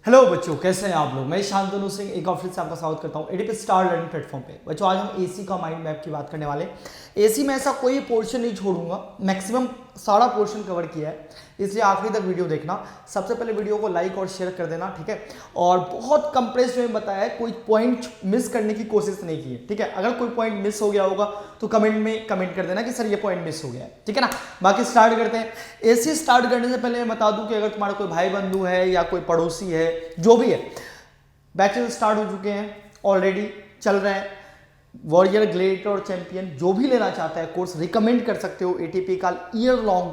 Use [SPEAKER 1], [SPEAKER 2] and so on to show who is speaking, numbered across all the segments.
[SPEAKER 1] Hello बच्चों, कैसे हैं आप लोग। मैं शांतनु सिंह एक और फिर से आपका स्वागत करता हूँ एडीपी स्टार लर्निंग प्लेटफॉर्म पे। बच्चों, आज हम एसी का माइंड मैप की बात करने वाले हैं। एसी में ऐसा कोई पोर्शन नहीं छोड़ूंगा, मैक्सिमम सारा पोर्शन कवर किया है, इसलिए आखिरी तक वीडियो देखना। सबसे पहले वीडियो को लाइक और शेयर कर देना, ठीक है। और बहुत कंप्रेस्ड में बताया है, कोई पॉइंट मिस करने की कोशिश नहीं की है, ठीक है। अगर कोई पॉइंट मिस हो गया होगा तो कमेंट में कमेंट कर देना कि सर ये पॉइंट मिस हो गया है, ठीक है ना। बाकी स्टार्ट करते हैं। एसी स्टार्ट करने से पहले मैं बता दूं कि अगर तुम्हारा कोई भाई बंधु है या कोई पड़ोसी है, जो भी है, बैचलर स्टार्ट हो चुके हैं, ऑलरेडी चल रहे हैं, वॉरियर, ग्लेडिएटर और चैंपियन, जो भी लेना चाहता है कोर्स रिकमेंड कर सकते हो। एटीपी का ईयर लॉन्ग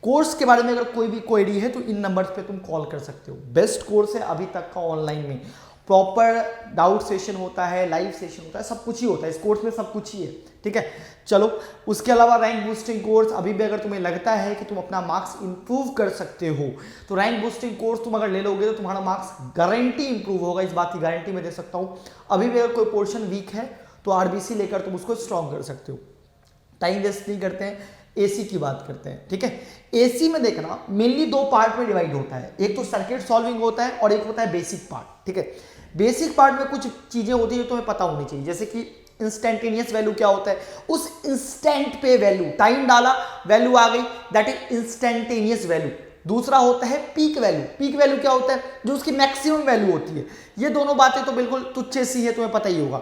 [SPEAKER 1] कोर्स के बारे में अगर कोई भी क्वेरी है तो इन नंबर्स पे तुम कॉल कर सकते हो। बेस्ट कोर्स है अभी तक का ऑनलाइन में। प्रॉपर डाउट सेशन होता है, लाइव सेशन होता है, सब कुछ ही होता है इस कोर्स में, सब कुछ ही है, ठीक है। चलो, उसके अलावा रैंक बूस्टिंग कोर्स, अभी भी अगर तुम्हें लगता है कि तुम अपना मार्क्स इंप्रूव कर सकते हो तो रैंक बूस्टिंग कोर्स तुम अगर ले लोगे तो तुम्हारा मार्क्स गारंटी इंप्रूव होगा। इस बात की गारंटी मैं दे सकता हूँ। अभी भी अगर कोई पोर्शन वीक है तो आरबीसी लेकर तुम उसको स्ट्रॉन्ग कर सकते हो। टाइम वेस्ट नहीं करते हैं, एसी की बात करते हैं, ठीक है। एसी में देखना मेनली दो पार्ट में डिवाइड होता है, एक तो सर्किट सॉल्विंग होता है और एक होता है बेसिक पार्ट, ठीक है। बेसिक पार्ट में कुछ चीजें होती है जो तुम्हें पता होनी चाहिए, जैसे कि इंस्टेंटेनियस वैल्यू क्या होता है, उस इंस्टेंट पे वैल्यू, टाइम डाला वैल्यू आ गई, दैट इज इंस्टेंटेनियस वैल्यू। दूसरा होता है पीक वैल्यू। पीक वैल्यू क्या होता है, जो उसकी मैक्सिमम वैल्यू होती है। ये दोनों बातें तो बिल्कुल तुच्छ सी है, तुम्हें पता ही होगा।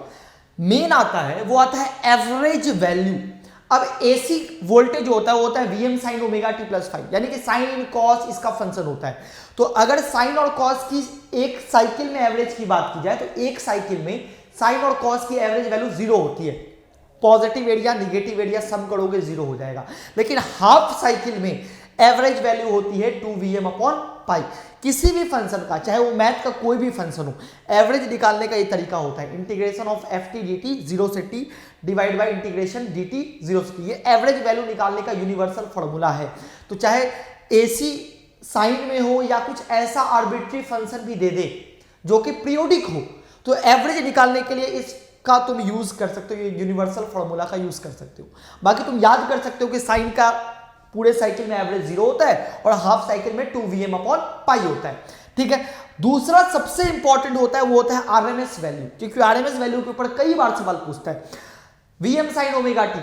[SPEAKER 1] मेन आता है, वो आता है एवरेज वैल्यू। अब एसी वोल्टेज होता है वो होता है VM sign omega t plus 5, यानी कि साइन इन कॉस इसका फंक्शन होता है। तो अगर साइन और कॉस की एक साइकिल में एवरेज की बात की जाए तो एक साइकिल में साइन और कॉस की एवरेज वैल्यू 0 होती है। Positive area negative area some करोगे 0 हो जाएगा। लेकिन हाफ साइकिल में एवरेज वैल्यू होती है 2Vm अपॉन पाई। किसी भी फंक्शन का, चाहे वो मैथ का कोई भी फंक्शन हो, एवरेज निकालने का ये तरीका होता है, integration of F T D T 0 से t divide by integration D T 0 से t। ये एवरेज वैल्यू निकालने का यूनिवर्सल फॉर्मूला है। तो चाहे एसी साइन में हो या कुछ ऐसा आर्बिट्री फंक्शन भी दे दे जो कि पीरियोडिक हो, तो एवरेज निकालने के लिए इसका तुम यूज कर सकते हो, यूनिवर्सल फॉर्मूला का यूज कर सकते हो। बाकी तुम याद कर सकते हो कि साइन का पूरे साइकिल में एवरेज 0 होता है और हाफ साइकिल में 2Vm अपॉन पाई होता है, ठीक है। दूसरा सबसे इंपॉर्टेंट होता है वो होता है आरएमएस वैल्यू, क्योंकि आरएमएस वैल्यू के ऊपर कई बार सवाल पूछता है। VM sign omega T,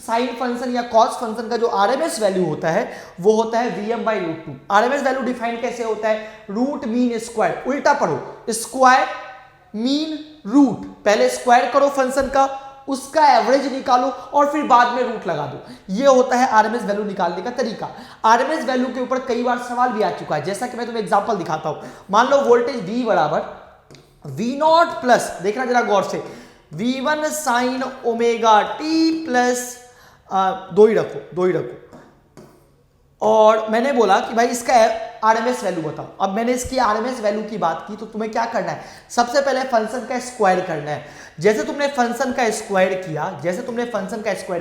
[SPEAKER 1] sine function या कॉस फंक्शन का जो आरएमएस वैल्यू होता है वो होता है Vm by root 2। RMS value define कैसे होता है, रूट मीन स्क्वायर, उल्टा पढ़ो, स्क्वायर मीन रूट, पहले स्क्वायर करो फंक्शन का, उसका एवरेज निकालो और फिर बाद में रूट लगा दो। ये होता है आरएमएस वैल्यू निकालने का तरीका। आरएमएस वैल्यू के ऊपर कई बार सवाल भी आ चुका है, जैसा कि मैं तुम्हें एग्जांपल दिखाता हूं। मान लो वोल्टेज V बराबर V नॉट प्लस, देखना जरा गौर से, V1 sign omega t plus, दो ही रखो। और मैंने बोला कि भाई इसका आरएमएस वैल्यू बताओ। अब मैंने इसकी आरएमएस वैल्यू की बात की तो तुम्हें क्या करना है, सबसे पहले फंक्शन का स्क्वायर करना है। जैसे तुमने फंक्शन का स्क्वायर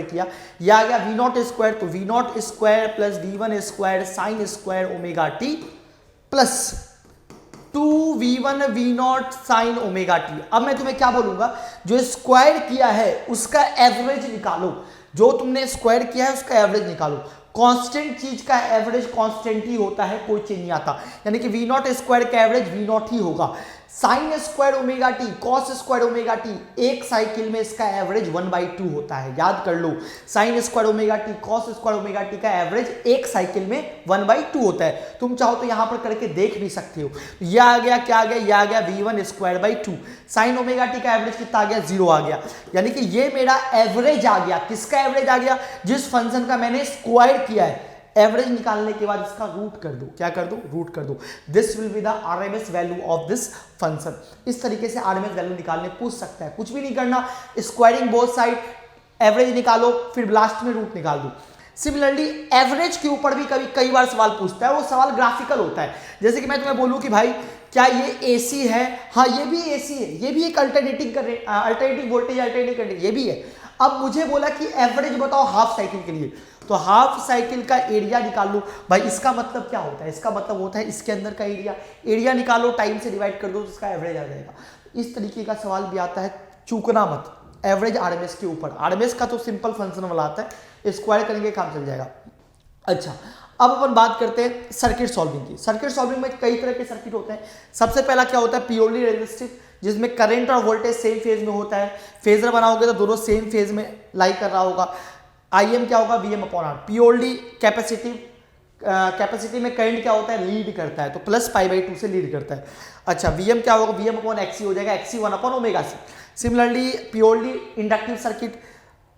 [SPEAKER 1] किया, यह आ गया वी नॉट स्क्वायर, तो v naught square plus V1 square sine square omega t plus 2V1 v naught sine omega t. अब मैं तुम्हें क्या बोलूंगा, जो स्क्वायर किया है उसका एवरेज निकालो, जो तुमने स्क्वायर किया है उसका एवरेज निकालो। कांस्टेंट चीज का एवरेज कांस्टेंट ही होता है, कोई चेंज नहीं आता, यानी कि वी नॉट स्क्वायर का एवरेज वी नॉट ही होगा। Sine square omega T, cos square omega T, एक साइकिल में इसका एवरेज 1/2 होता है, याद कर लो। Sine square omega T, cos square omega T का एवरेज एक साइकिल में 1/2 होता है। तुम चाहो तो यहां पर करके देख भी सकते हो। यह आ गया, क्या आ गया, यह आ गया V1 square by 2। Sign omega T का एवरेज कितना आ गया, 0 आ गया, यानी कि ये मेरा एवरेज आ गया। किसका एवरेज आ गया, जिस फंक्शन का मैंने स्क्वायर किया है। एवरेज निकालने के बाद इसका रूट कर दो, क्या कर दो, रूट कर दो। This will be the RMS value of this function. इस तरीके से आरएमएस वैल्यू निकालने पूछ सकता है, कुछ भी नहीं करना, स्क्वायरिंग बोथ साइड, एवरेज निकालो, फिर लास्ट में रूट निकाल दो। सिमिलरली एवरेज के ऊपर भी कई बार सवाल पूछता है, वो सवाल ग्राफिकल होता है। जैसे कि मैं तुम्हें बोलूं कि भाई क्या ये एसी है, हाँ ये भी एसी है, ये भी एक अल्टरनेटिव वोल्टेज अल्टरनेटिव करंट ये भी है। अब मुझे बोला कि एवरेज बताओ हाफ साइकिल के लिए, तो हाफ साइकिल का एरिया निकाल लो। भाई इसका मतलब क्या होता है, इसका मतलब होता है इसके अंदर का एरिया निकालो, टाइम से डिवाइड कर दो तो इसका एवरेज आ जाएगा। इस तरीके का सवाल भी आता है, चूकना मत एवरेज आरएमएस के ऊपर। आरएमएस का तो सिंपल फंक्शन वाला आता है, स्क्वायर करेंगे काम चल जाएगा। अच्छा, अब अपन बात करते हैं सर्किट सॉल्विंग की। सर्किट सॉल्विंग में कई तरह के सर्किट होते हैं। सबसे पहला क्या होता है, प्योरली रेजिस्टिव, जिसमें करंट और वोल्टेज सेम फेज में होता है। फेजर बनाओगे तो दोनों सेम फेज में लाई कर रहा होगा। IM क्या होगा, VM upon R। Purely capacitive, capacity में करंट क्या होता है, लीड करता है, तो प्लस π/2 से लीड करता है। अच्छा, VM क्या होगा, VM अपॉन XC हो जाएगा, XC 1/ωc। Similarly purely inductive circuit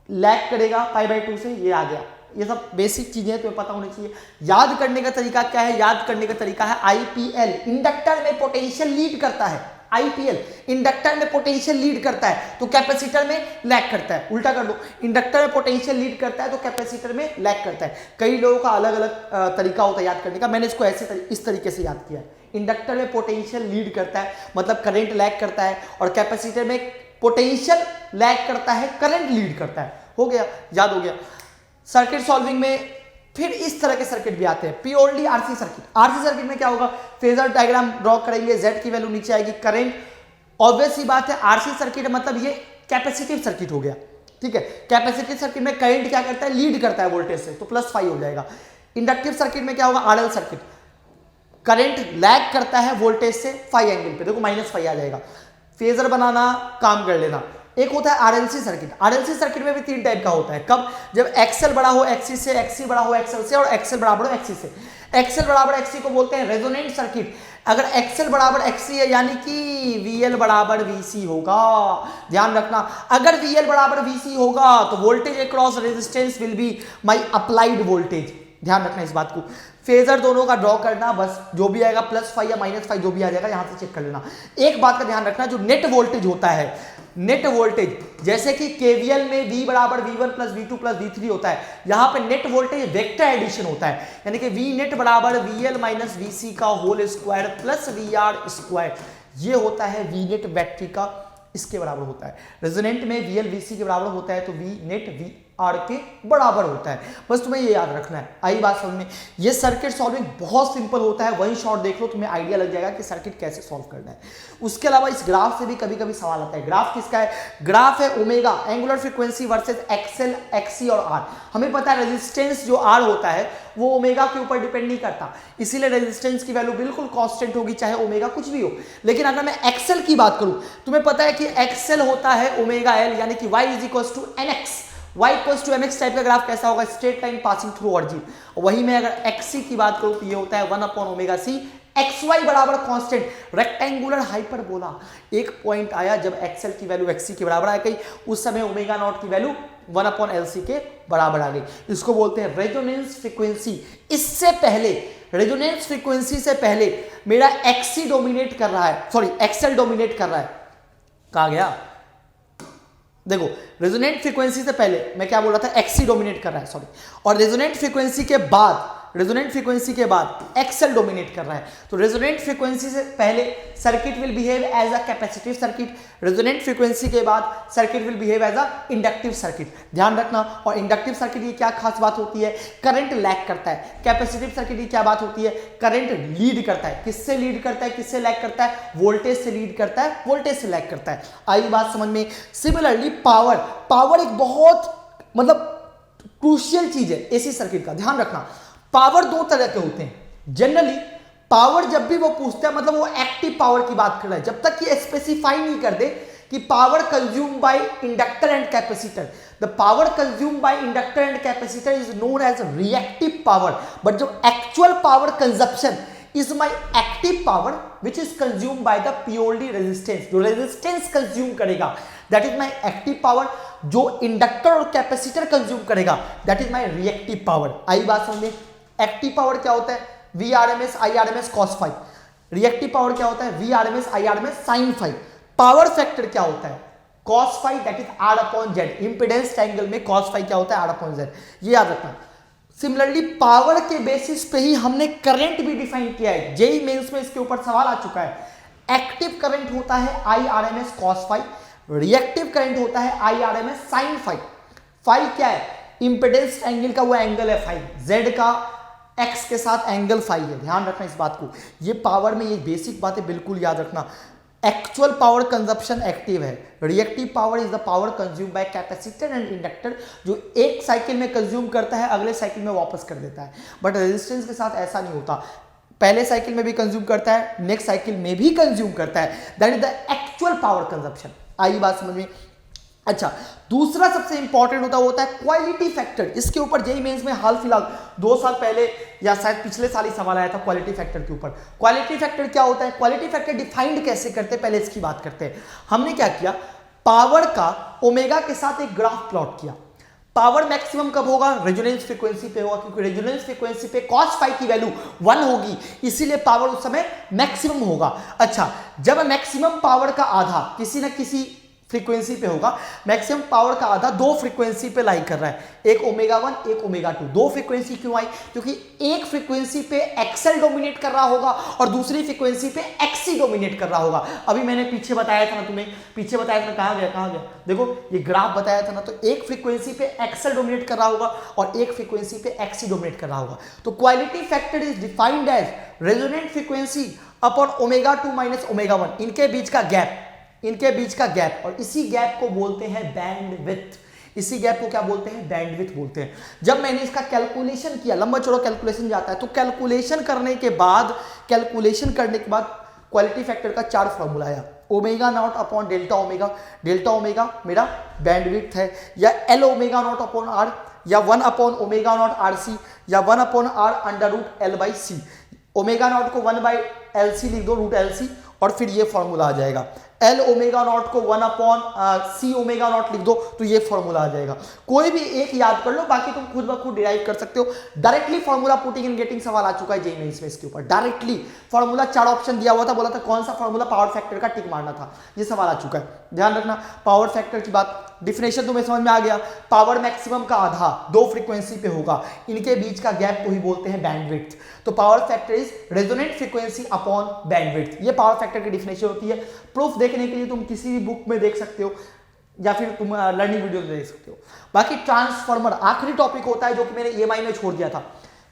[SPEAKER 1] lag करेगा π/2 से, ये आ गया। ये सब बेसिक चीजें तुम्हें पता होनी चाहिए। याद करने का तरीका क्या है, याद करने का तरीका है IPL, इंडक्टर में पोटेंशियल लीड करता है। IPL इंडक्टर में पोटेंशियल लीड करता है तो कैपेसिटर में लैग करता है। उल्टा कर दो, इंडक्टर में पोटेंशियल लीड करता है तो कैपेसिटर में लैग करता है। कई लोगों का अलग अलग तरीका होता है याद करने का, मैंने इसको इस तरीके से याद किया है। इंडक्टर में पोटेंशियल लीड करता है मतलब करंट लैग करता है, और कैपेसिटर में पोटेंशियल लैग करता है, करंट लीड करता है। हो गया, याद हो गया। सर्किट सॉल्विंग में फिर इस तरह के सर्किट भी आते हैं, purely RC circuit. RC circuit में क्या होगा, फेजर डायग्राम ड्रॉ करेंगे, Z की वैल्यू नीचे आएगी, करंट। ऑब्वियस सी बात है, RC सर्किट मतलब ये कैपेसिटिव सर्किट हो गया, ठीक है। कैपेसिटिव सर्किट में करंट क्या करता है, लीड करता है वोल्टेज से, तो +5 हो जाएगा। इंडक्टिव सर्किट में क्या होगा, RL सर्किट, करंट लैग करता है वोल्टेज से 5 एंगल पे, देखो -5 आ जाएगा। फेजर बनाना, काम कर लेना। एक होता है RLC सर्किट। RLC सर्किट में भी 3 टाइप का होता है। कब, जब XL बड़ा हो XC से, XC बड़ा हो XL से, और XL बराबर हो XC से। XL बराबर XC को बोलते हैं रेजोनेंट सर्किट। अगर XL बराबर XC है यानी कि VL बराबर VC होगा, ध्यान रखना। अगर VL बराबर VC होगा तो voltage across resistance will be my applied voltage, ध्यान रखना इस बात को। फेजर दोनों का ड्रॉ करना, बस जो भी आएगा +5 या -5 जो भी आ जाएगा यहां से चेक कर लेना। एक बात का ध्यान रखना, जो नेट वोल्टेज होता है, नेट वोल्टेज जैसे कि KVL में V बराबर V1 + V2 + V3 होता है, यहां पे नेट वोल्टेज वेक्टर एडिशन होता है, यानी कि V नेट बराबर VL - VC का whole square plus VR square, ये होता है V नेट बैटरी का, इसके बराबर होता है। रेजोनेंट में VL VC के बराबर होता है तो V नेट VR के बराबर होता है। बस तुम्हें ये याद रखना है। आई बात समझ में। ये सर्किट सॉल्विंग बहुत सिंपल होता है, वही शॉर्ट देख लो, तुम्हें आइडिया लग जाएगा कि सर्किट कैसे सॉल्व करना है। उसके अलावा इस ग्राफ से भी कभी कभी सवाल आता है। ग्राफ किसका है, ग्राफ है omega, angular frequency versus XL, XC और R। हमें पता है रेजिस्टेंस जो R होता है वो ओमेगा के ऊपर डिपेंड नहीं करता, इसीलिए रेजिस्टेंस की वैल्यू बिल्कुल कांस्टेंट होगी, चाहे ओमेगा कुछ भी हो। लेकिन अगर मैं XL की बात करूं, तुम्हें पता है कि XL होता है ओमेगा L, यानी कि Y = NX। Y = MX type का ग्राफ कैसा होगा, straight line passing through origin. वही मैं अगर XC की बात करूं तो ये होता है 1/ωc। XY बराबर कांस्टेंट, रेक्टेंगुलर हाइपरबोला। एक पॉइंट आया जब XL की वैल्यू XC के बराबर आ गई, उस समय ω0 की वैल्यू 1/LC के बराबर आ गई। इसको बोलते हैं रेजोनेंस फ्रीक्वेंसी। इससे पहले, रेजोनेंस फ्रीक्वेंसी से पहले मेरा XC डोमिनेट कर रहा है, सॉरी XL डोमिनेट कर रहा है। कहा गया, देखो रेजोनेंट फ्रीक्वेंसी से पहले मैं क्या बोल रहा था, XC डोमिनेट कर रहा है, सॉरी, और रेजोनेंट फ्रीक्वेंसी के बाद, रेजोनेंट फ्रीक्वेंसी के बाद XL डोमिनेट कर रहा है। तो रेजोनेंट फ्रीक्वेंसी से पहले circuit will behave as a capacitive circuit, resonant frequency के बाद circuit will behave as a inductive circuit, ध्यान रखना। और इंडक्टिव सर्किट की क्या खास बात होती है, करंट लैग करता है। कैपेसिटिव सर्किट की क्या बात होती है, करंट लीड करता है। किससे लीड करता है, किससे लैग करता है, वोल्टेज से लीड करता है, वोल्टेज से लैग करता है। आई बात समझ में। सिमिलरली पावर, पावर एक बहुत मतलब क्रूशियल चीज है एसी सर्किट का, ध्यान रखना। पावर 2 तरह के होते हैं जनरली। पावर जब भी वो पूछता है मतलब वो एक्टिव पावर की बात कर रहा है, जब तक कि स्पेसिफाई नहीं कर दे कि power consume by inductor and capacitor. The power consume by inductor and capacitor is known as reactive power, but जो actual power consumption is my active power which is consume by the purely resistance. जो resistance consume करेगा that is my active power, जो inductor और capacitor consume करेगा that is my reactive power. आई बात समझ में। एक्टिव पावर क्या होता है, Vrms Irms cos phi। Reactive power क्या होता है, Vrms Irms sin phi। Power factor क्या होता है, cos phi that is R/Z। Impedance triangle में cos phi क्या होता है, R/Z, ये याद रखना। सिमिलरली पावर के बेसिस पे ही हमने करंट भी डिफाइन किया है, जेई मेंस में इसके ऊपर सवाल आ चुका है। एक्टिव करंट होता है Irms cos phi, reactive current होता है Irms sin phi। phi क्या है, इंपेडेंस ट्रायंगल का वो एंगल है phi, Z का X के साथ एंगल phi है, ध्यान रखना इस बात को। ये पावर में ये बेसिक बातें बिल्कुल याद रखना। एक्चुअल पावर कंजप्शन एक्टिव है, reactive power is the power consume bye capacitor and inductor, जो एक साइकिल में कंज्यूम करता है अगले साइकिल में वापस कर देता है। बट रेजिस्टेंस के साथ ऐसा नहीं होता, पहले साइकिल में भी कंज्यूम करता है, नेक्स्ट साइकिल में भी कंज्यूम करता है, that is the actual power consumption. आई बात समझ में? अच्छा, दूसरा सबसे इंपॉर्टेंट होता है क्वालिटी फैक्टर। इसके ऊपर जेईई मेंस में हाल फिलहाल 2 साल पहले या शायद पिछले साल ही सवाल आया था क्वालिटी फैक्टर के ऊपर। क्वालिटी फैक्टर क्या होता है, क्वालिटी फैक्टर डिफाइंड कैसे करते हैं, पहले इसकी बात करते हैं। हमने क्या किया, पावर का ओमेगा के साथ एक ग्राफ प्लॉट किया। पावर मैक्सिमम कब होगा, रेजोनेंस फ्रीक्वेंसी पे होगा, क्योंकि रेजोनेंस फ्रीक्वेंसी पे cos फाई की वैल्यू 1 होगी, इसीलिए पावर उस समय मैक्सिमम होगा। अच्छा, जब मैक्सिमम पावर का आधा किसी ना किसी फ्रीक्वेंसी पे होगा, मैक्सिमम पावर का आधा 2 फ्रीक्वेंसी पे लाई कर रहा है, एक ओमेगा 1 एक ओमेगा 2। 2 फ्रीक्वेंसी क्यों आई, क्योंकि एक फ्रीक्वेंसी पे एक्सएल डोमिनेट कर रहा होगा और दूसरी फ्रीक्वेंसी पे एक्ससी डोमिनेट कर रहा होगा। अभी मैंने पीछे बताया था ना तुम्हें, पीछे बताया था, कहां गया, देखो ये ग्राफ बताया था ना, तो एक फ्रीक्वेंसी पे एक्सएल डोमिनेट कर रहा होगा और एक फ्रीक्वेंसी पे एक्ससी डोमिनेट कर रहा होगा। तो quality factor is defined as resonant frequency upon omega 2 minus omega 1, इनके बीच का गैप, और इसी गैप को बोलते हैं बैंडविड्थ। इसी गैप को क्या बोलते हैं, बैंडविड्थ बोलते हैं। जब मैंने इसका कैलकुलेशन किया, लंबा चौड़ा कैलकुलेशन जाता है, तो कैलकुलेशन करने के बाद क्वालिटी फैक्टर का 4 फॉर्मूला आया। Omega naught upon delta omega मेरा बैंडविड्थ है, या L omega naught upon R, या 1 upon omega naught R C, या 1 upon R under root L by C. Omega naught को 1 बाई एल सी लिख दो, रूट एल सी, और फिर ये फॉर्मूला आ जाएगा। एल ओमेगा नॉट को 1 अपॉन सी ओमेगा नॉट लिख दो, तो ये फॉर्मूला आ जाएगा। कोई भी एक याद कर लो, बाकी तुम खुद ब खुद डिराइव कर सकते हो। Directly formula putting and getting सवाल आ चुका है जेईई मेंस में इसके ऊपर। डायरेक्टली फॉर्मूला 4 ऑप्शन दिया हुआ था, बोला था कौन सा फॉर्मूला पावर फैक्टर का टिक मारना था, ये सवाल आ चुका है। ध्यान रखना, पावर फैक्टर की बात, डिफिनेशन तुम्हें समझ में आ गया। पावर मैक्सिमम का आधा 2 फ्रीक्वेंसी पे होगा, इनके बीच का गैप को ही बोलते हैं बैंडविड्थ। तो power factor is resonant frequency upon bandwidth, ये पावर फैक्टर की डिफिनेशन होती है। प्रूफ देखने के लिए तुम किसी भी बुक में देख सकते हो या फिर तुम लर्निंग वीडियो में देख सकते हो। बाकी ट्रांसफार्मर आखिरी टॉपिक होता है जो कि मैंने ईएमआई में छोड़ दिया था।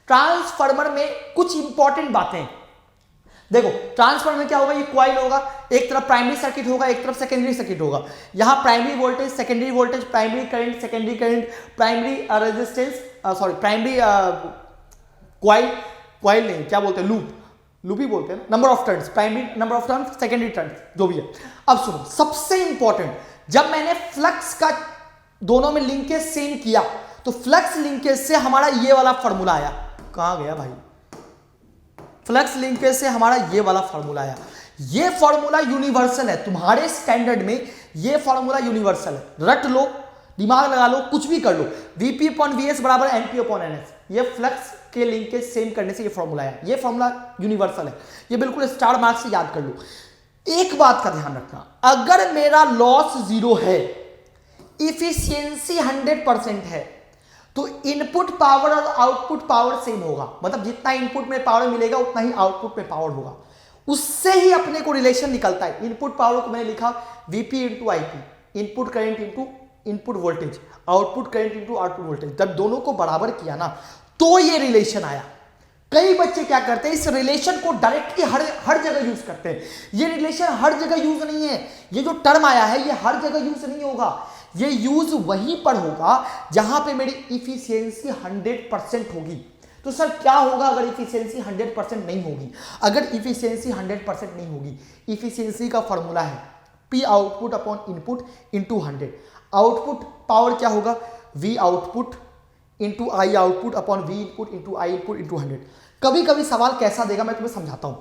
[SPEAKER 1] ट्रांसफार्मर में कुछ इंपॉर्टेंट बातें देखो। ट्रांसफार्मर में क्या होगा, ये कॉइल होगा, एक तरफ प्राइमरी सर्किट होगा, एक तरफ सेकेंडरी सर्किट होगा। यहां primary voltage, secondary voltage, primary current, secondary current, primary resistance, primary coil नहीं, क्या बोलते हैं, लूप ही बोलते हैं, number of turns, primary number of turns, secondary turns, जो भी है। अब सुनो, सबसे इंपॉर्टेंट, जब मैंने फ्लक्स का दोनों में लिंकेज सेम किया, तो फ्लक्स लिंकेज से हमारा ये वाला फॉर्मूला आया। कहां गया भाई, फ्लक्स लिंकेज से हमारा ये वाला फॉर्मूला आया। ये फॉर्मूला यूनिवर्सल है, तुम्हारे स्टैंडर्ड में ये फॉर्मूला यूनिवर्सल है, रट लो, दिमाग लगा लो, कुछ भी कर लो। Vp अपॉन Vs बराबर Np अपॉन Ns, ये फ्लक्स के लिंकेज सेम करने से ये फॉर्मूला है। ये फॉर्मूला यूनिवर्सल है, ये बिल्कुल स्टार मार्क से याद कर लो। एक बात का ध्यान रखना, अगर मेरा लॉस 0 है, इफिशियंसी 100% है, तो इनपुट पावर और आउटपुट पावर सेम होगा। मतलब जितना इनपुट में पावर मिलेगा उतना ही आउटपुट में पावर होगा। उससे ही अपने को रिलेशन निकलता है। इनपुट पावर को मैंने लिखा Vp into Ip, input current into input voltage, output current into output voltage. जब दोनों को बराबर किया ना, तो ये रिलेशन आया। कई बच्चे क्या करते हैं, इस रिलेशन को डायरेक्टली हर जगह यूज करते हैं। ये रिलेशन हर जगह यूज नहीं है, ये जो टर्म आया है ये हर जगह यूज नहीं होगा। ये यूज वहीं पर होगा जहां पे मेरी इफिशियंसी 100% होगी। तो सर क्या होगा अगर इफिशियंसी 100% नहीं होगी? अगर इफिशियंसी 100% नहीं होगी, इफिशियंसी का फॉर्मूला है P output upon input into 100। Output power क्या होगा, V आउटपुट इंटू आई output upon V input into आई इनपुट इंटू 100। कभी कभी सवाल कैसा देगा मैं तुम्हें समझाता हूं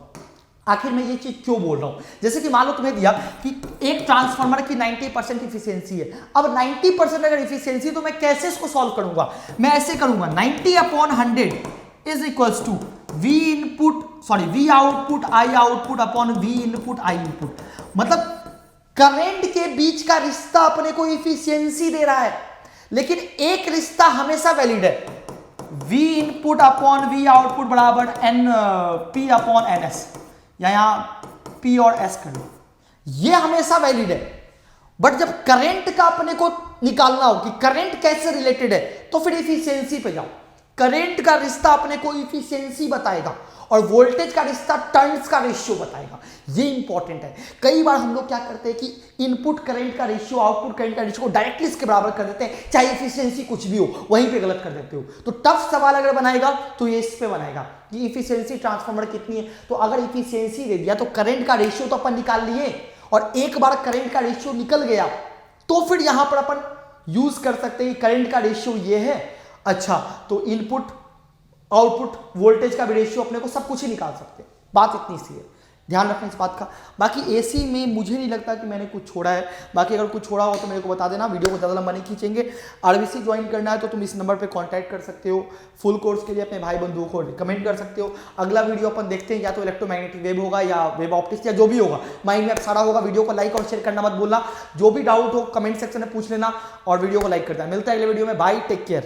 [SPEAKER 1] आखिर मैं ये चीज क्यों बोल रहा हूं। जैसे कि मान लो तुम्हें दिया कि एक ट्रांसफार्मर की 90% इफिशियंसी है। अब 90% अगर इफिशियंसी, तो मैं कैसे इसको सॉल्व करूंगा? मैं ऐसे करूंगा, 90 upon 100 is equals to V output I output upon V input I input. मतलब करंट के बीच का रिश्ता अपने को इफिशियंसी दे रहा है, लेकिन एक रिश्ता हमेशा वैलिड है, V input upon V output बराबर P अपॉन NS, या यहां P और S कर लो, ये हमेशा वैलिड है। बट जब करंट का अपने को निकालना हो कि करंट कैसे रिलेटेड है, तो फिर इफिशियंसी पे जाओ। करंट का रिश्ता अपने को इफिशियंसी बताएगा, और वोल्टेज का रिश्ता टर्न्स का रेशियो बताएगा। ये इंपॉर्टेंट है। कई बार हम लोग क्या करते हैं कि इनपुट करंट का रेशियो आउटपुट करंट का रेशियो को डायरेक्टली इसके बराबर कर देते हैं, चाहे एफिशिएंसी कुछ भी हो, वहीं पे गलत कर देते हो। तो टफ सवाल अगर बनाएगा तो ये इस पे बनाएगा कि इफिशिएंसी ट्रांसफार्मर कितनी है। तो अगर इफिशिएंसी दे दिया तो करंट का रेशियो तो अपन निकाल लिए, और एक बार करंट का रेशियो निकल गया तो फिर यहां पर अपन यूज कर सकते हैं करंट का रेशियो ये है। अच्छा, तो इनपुट आउटपुट वोल्टेज का भी रेशियो अपने को सब कुछ ही निकाल सकते हैं। बात इतनी सी है, ध्यान रखना इस बात का। बाकी एसी में मुझे नहीं लगता कि मैंने कुछ छोड़ा है। बाकी अगर कुछ छोड़ा हो तो मेरे को बता देना, वीडियो को ज़्यादा लंबा नहीं खींचेंगे। आरबीसी ज्वाइन करना है तो तुम इस नंबर पे कांटेक्ट कर सकते हो। फुल कोर्स के लिए अपने भाई बंधुओं को कमेंट कर सकते हो। अगला वीडियो अपन देखते हैं, या तो इलेक्ट्रोमैग्नेटिक वेव होगा या वेव ऑप्टिक्स या जो भी होगा, माइंड मैप सारा होगा। वीडियो को लाइक और शेयर करना मत भूलना। जो भी डाउट हो कमेंट सेक्शन में पूछ लेना और वीडियो को लाइक करना। मिलता है अगले वीडियो में। Bye, take care.